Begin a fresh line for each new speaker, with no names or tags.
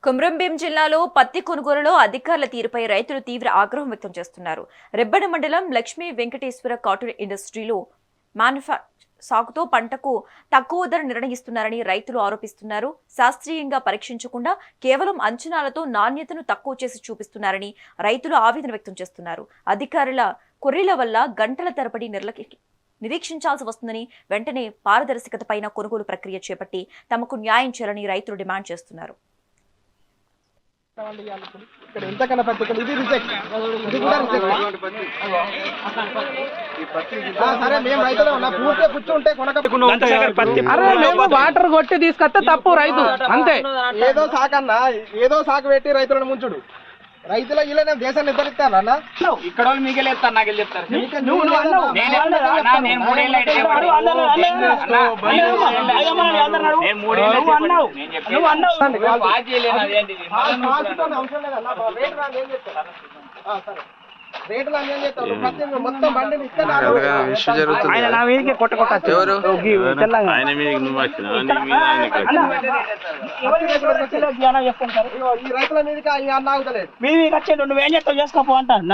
కొమరంభీం జిల్లాలో పత్తి కొనుగోలులో అధికారుల తీరుపై రైతులు తీవ్ర ఆగ్రహం వ్యక్తం చేస్తున్నారు. రెబ్బెన మండలం లక్ష్మీ వెంకటేశ్వర కాటన్ ఇండస్ట్రీలో సాగుతో పంటకు తక్కువ ధర నిర్ణయిస్తున్నారని రైతులు ఆరోపిస్తున్నారు. శాస్త్రీయంగా పరీక్షించకుండా కేవలం అంచనాలతో నాణ్యతను తక్కువ చేసి చూపిస్తున్నారని రైతులు ఆవేదన వ్యక్తం చేస్తున్నారు. అధికారుల కొర్రీల వల్ల గంటల తరబడి నిరీక్షించాల్సి వస్తుందని వెంటనే పారదర్శకతపైన కొనుగోలు ప్రక్రియ చేపట్టి తమకు న్యాయం చేయాలని రైతులు డిమాండ్ చేస్తున్నారు.
వాటర్ కొట్టి తీసుకొస్తే తప్పు రైతు అంతే.
ఏదో సాకన్నా ఏదో సాకు పెట్టి రైతులను ముంచుడు. రైతుల ఇలా దేశాన్ని ఇద్దరిస్తాను అన్న
ఇక్కడ మీకే చెప్తారు నాకే చెప్తారు.
రేట్లు ఏం చెప్తారు మొత్తం బండిని ఈ రైతుల మీదకి ఆగుతలేదు.
నువ్వేం చెప్తావు చేసుకోపో అంటాను.